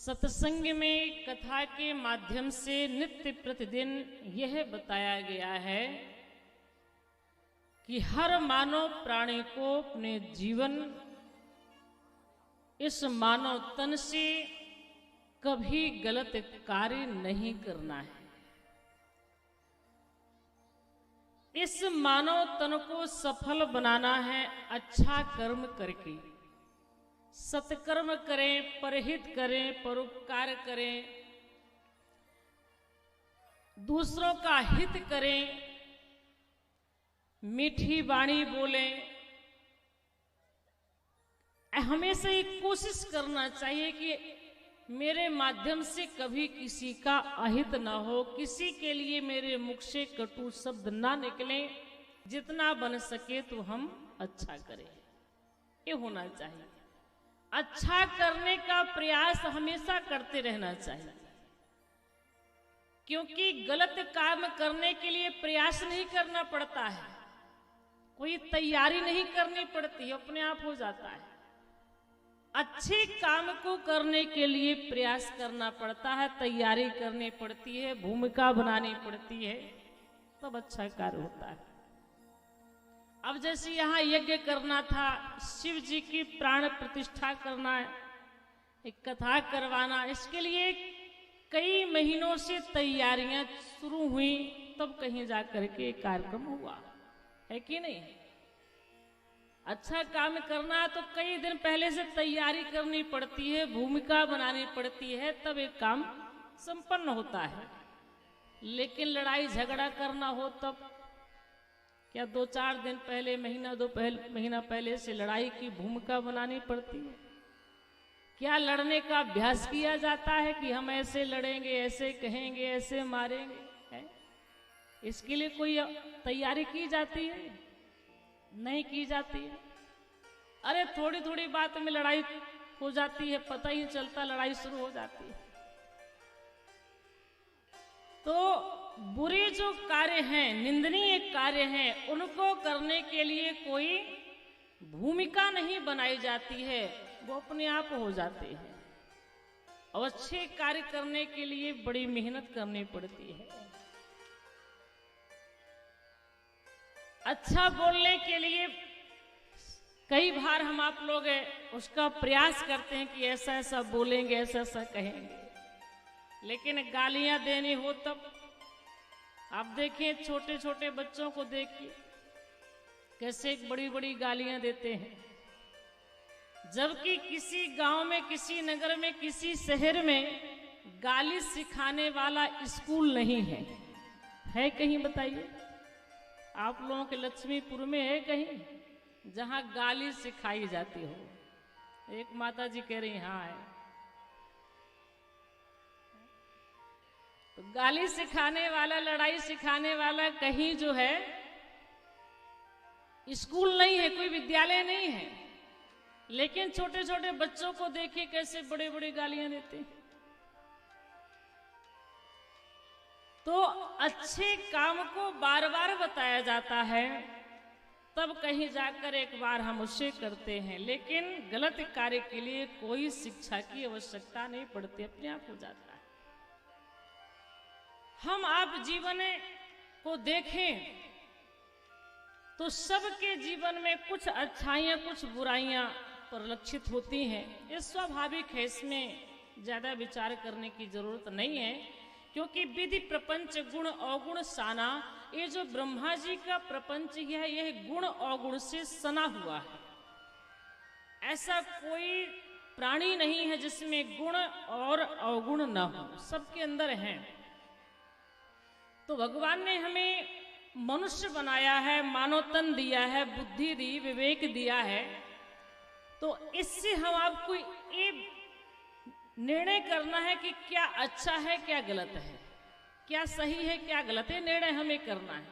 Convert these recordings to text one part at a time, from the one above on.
सत्संग में कथा के माध्यम से नित्य प्रतिदिन यह बताया गया है कि हर मानव प्राणी को अपने जीवन इस मानव तन से कभी गलत कार्य नहीं करना है। इस मानव तन को सफल बनाना है अच्छा कर्म करके। सत्कर्म करें, परहित करें, परोपकार करें, दूसरों का हित करें, मीठी वाणी बोलें। हमेशा ये कोशिश करना चाहिए कि मेरे माध्यम से कभी किसी का अहित ना हो, किसी के लिए मेरे मुख से कटु शब्द ना निकले। जितना बन सके तो हम अच्छा करें, ये होना चाहिए। अच्छा करने का प्रयास हमेशा करते रहना चाहिए, क्योंकि गलत काम करने के लिए प्रयास नहीं करना पड़ता है, कोई तैयारी नहीं करनी पड़ती, अपने आप हो जाता है। अच्छे काम को करने के लिए प्रयास करना पड़ता है, तैयारी करनी पड़ती है, भूमिका बनानी पड़ती है, तब अच्छा कार्य होता है। अब जैसे यहाँ यज्ञ करना था, शिव जी की प्राण प्रतिष्ठा करना है, एक कथा करवाना, इसके लिए कई महीनों से तैयारियां शुरू हुई, तब कहीं जाकर के कार्यक्रम हुआ है कि नहीं। अच्छा काम करना है तो कई दिन पहले से तैयारी करनी पड़ती है, भूमिका बनानी पड़ती है, तब एक काम संपन्न होता है। लेकिन लड़ाई झगड़ा करना हो तब क्या 2-4 दिन पहले, महीना पहले से लड़ाई की भूमिका बनानी पड़ती है? क्या लड़ने का अभ्यास किया जाता है कि हम ऐसे लड़ेंगे, ऐसे कहेंगे, ऐसे मारेंगे है? इसके लिए कोई तैयारी की जाती है? नहीं की जाती है। अरे थोड़ी थोड़ी बात में लड़ाई हो जाती है, पता ही नहीं चलता, लड़ाई शुरू हो जाती है। तो बुरे जो कार्य हैं, निंदनीय कार्य हैं, उनको करने के लिए कोई भूमिका नहीं बनाई जाती है, वो अपने आप हो जाते हैं। और अच्छे कार्य करने के लिए बड़ी मेहनत करनी पड़ती है। अच्छा बोलने के लिए कई बार हम आप लोग उसका प्रयास करते हैं कि ऐसा ऐसा बोलेंगे, ऐसा ऐसा कहेंगे, लेकिन गालियां देनी हो तब आप देखें, छोटे छोटे बच्चों को देखिए कैसे बड़ी बड़ी गालियां देते हैं, जबकि किसी गांव में, किसी नगर में, किसी शहर में गाली सिखाने वाला स्कूल नहीं है कहीं बताइए? आप लोगों के लक्ष्मीपुर में है कहीं जहां गाली सिखाई जाती हो? एक माता जी कह रही हाँ है। तो गाली सिखाने वाला, लड़ाई सिखाने वाला कहीं जो है स्कूल नहीं है, कोई विद्यालय नहीं है, लेकिन छोटे छोटे बच्चों को देखिए कैसे बड़े बड़े गालियां देते हैं। तो अच्छे काम को बार बार बताया जाता है, तब कहीं जाकर एक बार हम उसे करते हैं, लेकिन गलत कार्य के लिए कोई शिक्षा की आवश्यकता नहीं पड़ती, अपने आप हो जाता है। हम आप जीवन को देखें तो सबके जीवन में कुछ अच्छाइयां, कुछ बुराइयां परिलक्षित होती हैं। ये स्वाभाविक है, इसमें ज्यादा विचार करने की जरूरत नहीं है, क्योंकि विधि प्रपंच गुण अवगुण साना, ये जो ब्रह्मा जी का प्रपंच है यह गुण अवगुण से सना हुआ है। ऐसा कोई प्राणी नहीं है जिसमें गुण और अवगुण न हो, सबके अंदर हैं। तो भगवान ने हमें मनुष्य बनाया है, मानव तन दिया है, बुद्धि दी, विवेक दिया है, तो इससे हम आपको ये निर्णय करना है कि क्या अच्छा है, क्या गलत है, क्या सही है, क्या गलत है, निर्णय हमें करना है।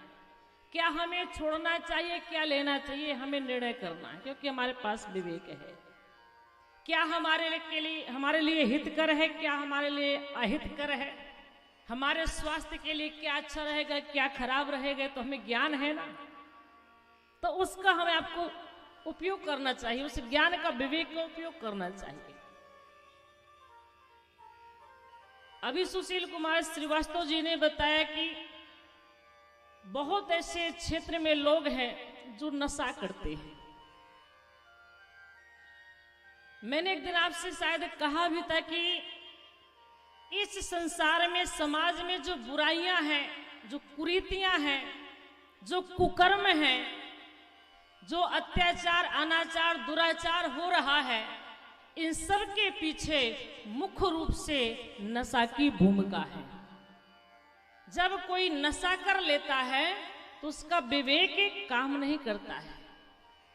क्या हमें छोड़ना चाहिए, क्या लेना चाहिए, हमें निर्णय करना है, क्योंकि हमारे पास विवेक है। क्या हमारे लिए हितकर है, क्या हमारे लिए अहितकर है, हमारे स्वास्थ्य के लिए क्या अच्छा रहेगा, क्या खराब रहेगा, तो हमें ज्ञान है ना, तो उसका हमें आपको उपयोग करना चाहिए, उस ज्ञान का, विवेक का उपयोग करना चाहिए। अभी सुशील कुमार श्रीवास्तव जी ने बताया कि बहुत ऐसे क्षेत्र में लोग हैं जो नशा करते हैं। मैंने एक दिन आपसे शायद कहा भी था कि इस संसार में, समाज में जो बुराइयां हैं, जो कुरीतियां हैं, जो कुकर्म हैं, जो अत्याचार, अनाचार, दुराचार हो रहा है, इन सब के पीछे मुख्य रूप से नशा की भूमिका है। जब कोई नशा कर लेता है तो उसका विवेक काम नहीं करता है,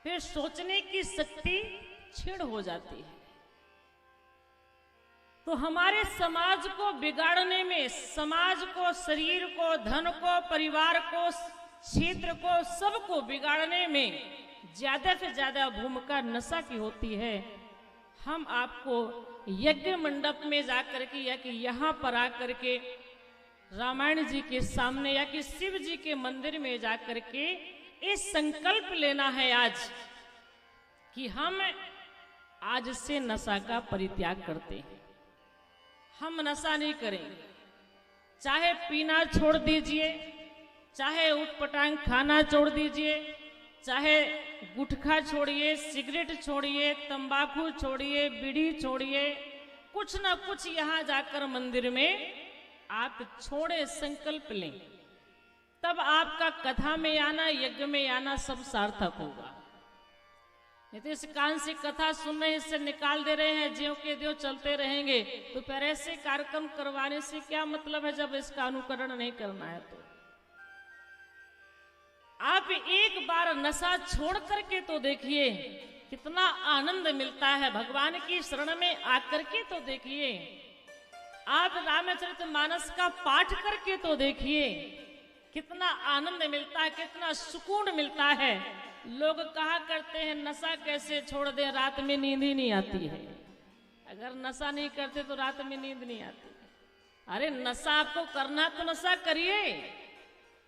फिर सोचने की शक्ति छीड़ हो जाती है। तो हमारे समाज को बिगाड़ने में, समाज को, शरीर को, धन को, परिवार को, क्षेत्र को, सबको बिगाड़ने में ज्यादा से ज्यादा भूमिका नशा की होती है। हम आपको यज्ञ मंडप में जाकर के या कि यहाँ पर आकर के रामायण जी के सामने या कि शिव जी के मंदिर में जाकर के इस संकल्प लेना है आज कि हम आज से नशा का परित्याग करते हैं। हम नशा नहीं करेंगे। चाहे पीना छोड़ दीजिए, चाहे उटपटांग खाना छोड़ दीजिए, चाहे गुटखा छोड़िए, सिगरेट छोड़िए, तंबाकू छोड़िए, बीड़ी छोड़िए, कुछ ना कुछ यहाँ जाकर मंदिर में आप छोड़े, संकल्प लें, तब आपका कथा में आना, यज्ञ में आना सब सार्थक होगा। नहीं तो इस कान से कथा सुन रहे, इससे निकाल दे रहे हैं, ज्यों के त्यों चलते रहेंगे, तो फिर ऐसे कार्यक्रम करवाने से क्या मतलब है जब इसका अनुकरण नहीं करना है। तो आप एक बार नशा छोड़ करके तो देखिए कितना आनंद मिलता है। भगवान की शरण में आकर के तो देखिए, आप रामचरितमानस का पाठ करके तो देखिए कितना आनंद मिलता है, कितना सुकून मिलता है। लोग कहा करते हैं नशा कैसे छोड़ दें, रात में नींद ही नहीं आती है। अगर नशा नहीं करते तो रात में नींद नहीं आती। अरे नशा आपको करना तो नशा करिए,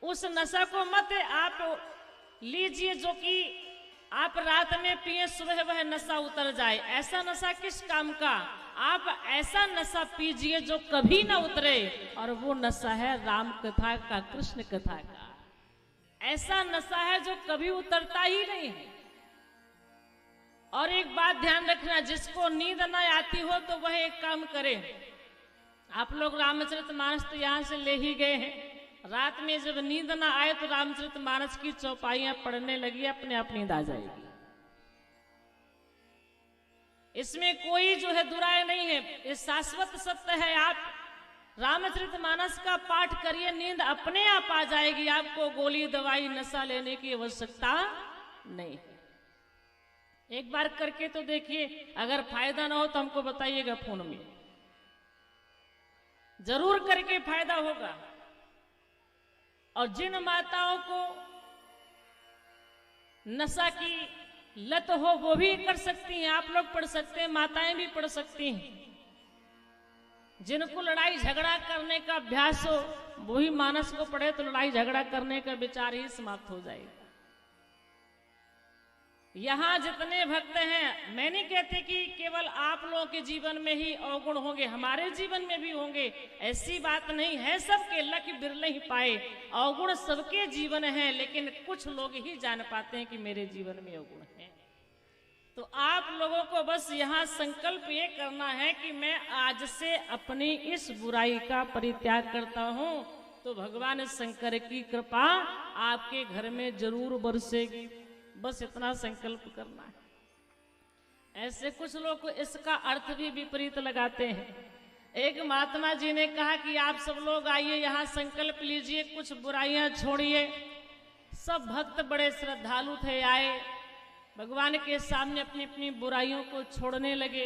उस नशा को मत आप लीजिए जो कि आप रात में पिए, सुबह वह नशा उतर जाए। ऐसा नशा किस काम का? आप ऐसा नशा पीजिए जो कभी ना उतरे, और वो नशा है राम कथा का, कृष्ण कथा का। ऐसा नशा है जो कभी उतरता ही नहीं है। और एक बात ध्यान रखना, जिसको नींद ना आती हो तो वह एक काम करे। आप लोग रामचरितमानस तो यहाँ से ले ही गए हैं, रात में जब नींद ना आए तो रामचरितमानस की चौपाइयां पढ़ने लगी, अपने आप नींद आ जाएगी। इसमें कोई जो है दुराय नहीं है, ये शाश्वत सत्य है। आप रामचरितमानस का पाठ करिए, नींद अपने आप आ जाएगी। आपको गोली, दवाई, नशा लेने की आवश्यकता नहीं। एक बार करके तो देखिए, अगर फायदा ना हो तो हमको बताइएगा फोन में, जरूर करके फायदा होगा। और जिन माताओं को नशा की लत हो वो भी कर सकती हैं, आप लोग पढ़ सकते हैं, माताएं भी पढ़ सकती हैं। जिनको लड़ाई झगड़ा करने का अभ्यास हो वही मानस को पढ़े तो लड़ाई झगड़ा करने का विचार ही समाप्त हो जाएगा। यहाँ जितने भक्त हैं, मैं नहीं कहते कि केवल आप लोगों के जीवन में ही अवगुण होंगे, हमारे जीवन में भी होंगे, ऐसी बात नहीं है। सबके लक बिरले ही पाए, अवगुण सबके जीवन है, लेकिन कुछ लोग ही जान पाते हैं कि मेरे जीवन में अवगुण है। तो आप लोगों को बस यहाँ संकल्प ये करना है कि मैं आज से अपनी इस बुराई का परित्याग करता हूँ, तो भगवान शंकर की कृपा आपके घर में जरूर बरसेगी। बस इतना संकल्प करना है। ऐसे कुछ लोग इसका अर्थ भी विपरीत लगाते हैं। एक महात्मा जी ने कहा कि आप सब लोग आइए, यहाँ संकल्प लीजिए, कुछ बुराइयां छोड़िए। सब भक्त बड़े श्रद्धालु थे, आए भगवान के सामने अपनी अपनी बुराइयों को छोड़ने लगे।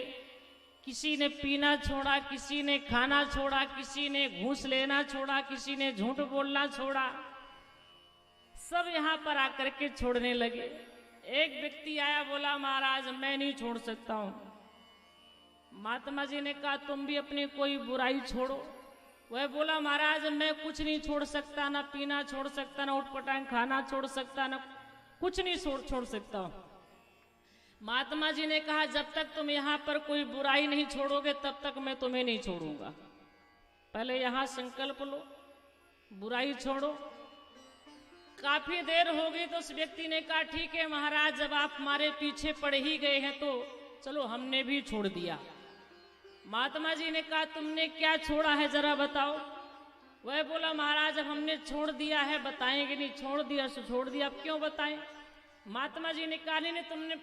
किसी ने पीना छोड़ा, किसी ने खाना छोड़ा, किसी ने घूस लेना छोड़ा, किसी ने झूठ बोलना छोड़ा। सब यहाँ पर आकर के छोड़ने लगे। एक व्यक्ति आया, बोला महाराज मैं नहीं छोड़ सकता हूँ। महात्मा जी ने कहा तुम भी अपनी कोई बुराई छोड़ो। वह बोला महाराज मैं कुछ नहीं छोड़ सकता, ना पीना छोड़ सकता, ना उटपटांग खाना छोड़ सकता, ना कुछ नहीं छोड़ सकता हूँ। महात्मा जी ने कहा जब तक तुम यहाँ पर कोई बुराई नहीं छोड़ोगे तब तक मैं तुम्हें नहीं छोड़ूंगा। पहले यहां संकल्प लो, बुराई छोड़ो। काफी देर हो गई तो उस व्यक्ति ने कहा, ठीक है महाराज, जब आप हमारे पीछे पड़ ही गए हैं तो चलो हमने भी छोड़ दिया। महात्मा जी ने कहा, तुमने क्या छोड़ा है जरा बताओ। वह बोला, महाराज अब हमने छोड़ दिया है, बताएंगे नहीं, छोड़ दिया सो छोड़ दिया, अब क्यों बताएं। महात्मा जी ने कहा, नहीं तुमने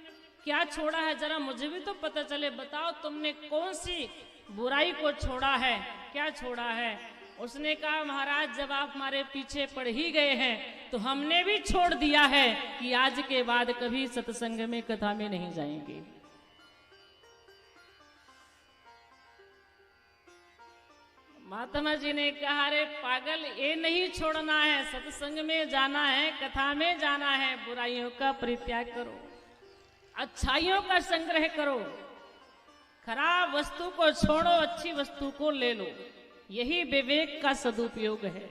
क्या छोड़ा है जरा मुझे भी तो पता चले, बताओ तुमने कौन सी बुराई को छोड़ा है, क्या छोड़ा है। उसने कहा, महाराज जब आप हमारे पीछे पड़ ही गए हैं तो हमने भी छोड़ दिया है कि आज के बाद कभी सत्संग में कथा में नहीं जाएंगे। महात्मा जी ने कहा, अरे पागल, ये नहीं छोड़ना है, सत्संग में जाना है, कथा में जाना है, बुराइयों का परित्याग करो, अच्छाइयों का संग्रह करो, खराब वस्तु को छोड़ो, अच्छी वस्तु को ले लो, यही विवेक का सदुपयोग है।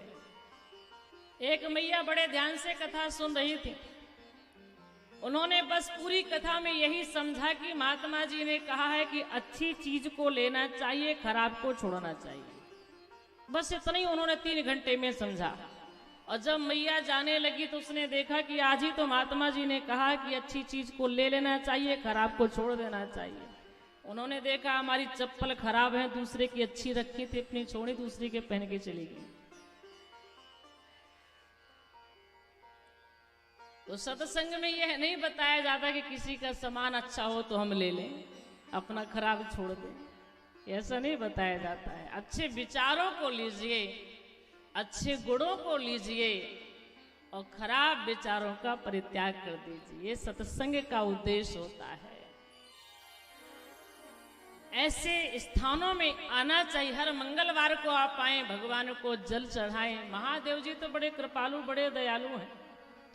एक मैया बड़े ध्यान से कथा सुन रही थी, उन्होंने बस पूरी कथा में यही समझा कि महात्मा जी ने कहा है कि अच्छी चीज को लेना चाहिए, खराब को छोड़ना चाहिए, बस इतना ही उन्होंने 3 घंटे में समझा। और जब मैया जाने लगी तो उसने देखा कि आज ही तो महात्मा जी ने कहा कि अच्छी चीज को ले लेना चाहिए, खराब को छोड़ देना चाहिए। उन्होंने देखा हमारी चप्पल खराब है, दूसरे की अच्छी रखी थी, अपनी छोड़ी दूसरी के पहन के चली गई। तो सत्संग में यह नहीं बताया जाता कि किसी का सामान अच्छा हो तो हम ले लें, अपना खराब छोड़ दें, ऐसा नहीं बताया जाता है। अच्छे विचारों को लीजिए, अच्छे गुणों को लीजिए और खराब विचारों का परित्याग कर दीजिए, ये सत्संग का उद्देश्य होता है। ऐसे स्थानों में आना चाहिए, हर मंगलवार को आप आए, भगवान को जल चढ़ाएं। महादेव जी तो बड़े कृपालु, बड़े दयालु हैं,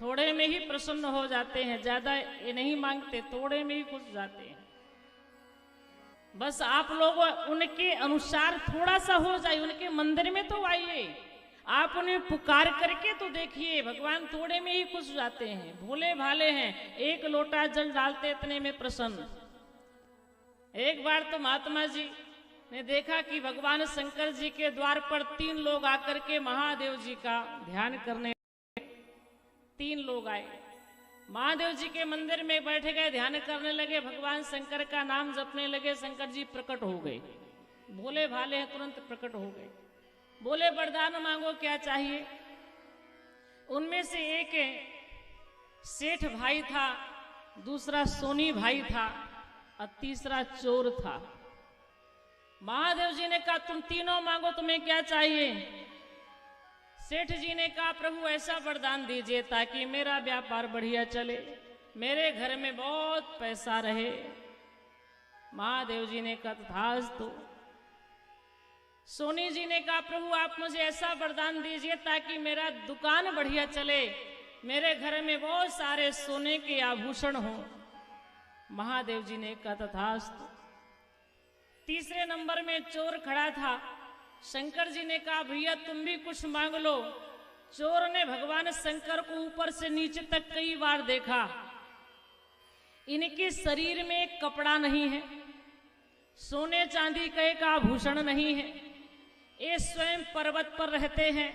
थोड़े में ही प्रसन्न हो जाते हैं, ज्यादा ये नहीं मांगते, थोड़े में ही खुश जाते हैं। बस आप लोग उनके अनुसार थोड़ा सा हो जाए, उनके मंदिर में तो आइए, आप उन्हें पुकार करके तो देखिए, भगवान थोड़े में ही खुश जाते हैं, भोले भाले हैं, एक लोटा जल डालते इतने में प्रसन्न। एक बार तो महात्मा जी ने देखा कि भगवान शंकर जी के द्वार पर 3 लोग आकर के महादेव जी का ध्यान करने, 3 लोग आए, महादेव जी के मंदिर में बैठे गए, ध्यान करने लगे, भगवान शंकर का नाम जपने लगे। शंकर जी प्रकट हो गए, भोले भाले हैं, तुरंत प्रकट हो गए। बोले, वरदान मांगो, क्या चाहिए। उनमें से एक सेठ भाई था, दूसरा सोनी भाई था और तीसरा चोर था। महादेव जी ने कहा, तुम तीनों मांगो, तुम्हें क्या चाहिए। सेठ जी ने कहा, प्रभु ऐसा वरदान दीजिए ताकि मेरा व्यापार बढ़िया चले, मेरे घर में बहुत पैसा रहे। महादेव जी ने कहा, तथास्तु। सोनी जी ने कहा, प्रभु आप मुझे ऐसा वरदान दीजिए ताकि मेरा दुकान बढ़िया चले, मेरे घर में बहुत सारे सोने के आभूषण हो। महादेव जी ने कहा, तथास्तु। तीसरे नंबर में चोर खड़ा था, शंकर जी ने कहा, भैया तुम भी कुछ मांग लो। चोर ने भगवान शंकर को ऊपर से नीचे तक कई बार देखा, इनके शरीर में एक कपड़ा नहीं है, सोने चांदी का एक आभूषण नहीं है, ये स्वयं पर्वत पर रहते हैं,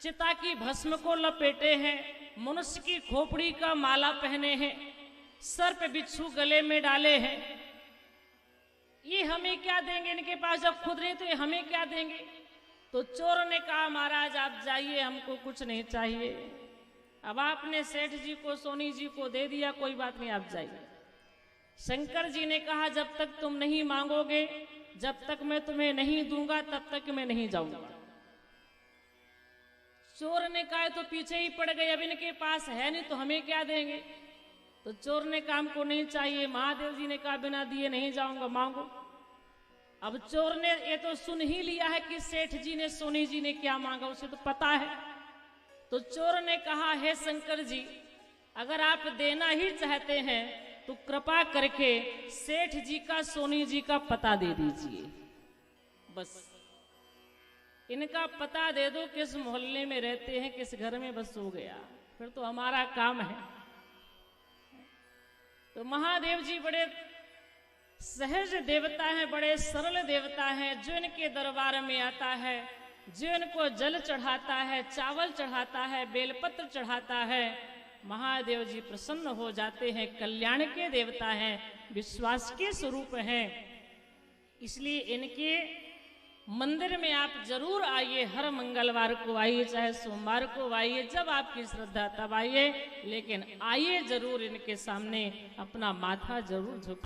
चिता की भस्म को लपेटे हैं, मनुष्य की खोपड़ी का माला पहने हैं, सर्प बिच्छू गले में डाले हैं, ये हमें क्या देंगे, इनके पास जब खुद नहीं तो ये हमें क्या देंगे। तो चोर ने कहा, महाराज आप जाइए, हमको कुछ नहीं चाहिए। अब आपने सेठ जी को, सोनी जी को दे दिया, कोई बात नहीं, आप जाइए। शंकर जी ने कहा, जब तक तुम नहीं मांगोगे, जब तक मैं तुम्हें नहीं दूंगा, तब तक मैं नहीं जाऊंगा। चोर ने कहा, तो पीछे ही पड़ गए, अब इनके पास है नहीं तो हमें क्या देंगे। तो चोर ने कहा, हमको नहीं चाहिए। महादेव जी ने कहा, बिना दिए नहीं जाऊंगा, मांगो। अब चोर ने ये तो सुन ही लिया है कि सेठ जी ने, सोनी जी ने क्या मांगा, उसे तो पता है। तो चोर ने कहा, हे शंकर जी, अगर आप देना ही चाहते हैं तो कृपा करके सेठ जी का, सोनी जी का पता दे दीजिए, बस इनका पता दे दो, किस मोहल्ले में रहते हैं, किस घर में, बस हो गया, फिर तो हमारा काम है। तो महादेव जी बड़े सहज देवता हैं, बड़े सरल देवता हैं। जो इनके दरबार में आता है, जो इनको जल चढ़ाता है, चावल चढ़ाता है, बेलपत्र चढ़ाता है, महादेव जी प्रसन्न हो जाते हैं। कल्याण के देवता हैं, विश्वास के स्वरूप हैं। इसलिए इनके मंदिर में आप जरूर आइए। हर मंगलवार को आइए, चाहे सोमवार को आइए, जब आपकी श्रद्धा तब आइए, लेकिन आइए जरूर। इनके सामने अपना माथा जरूर झुका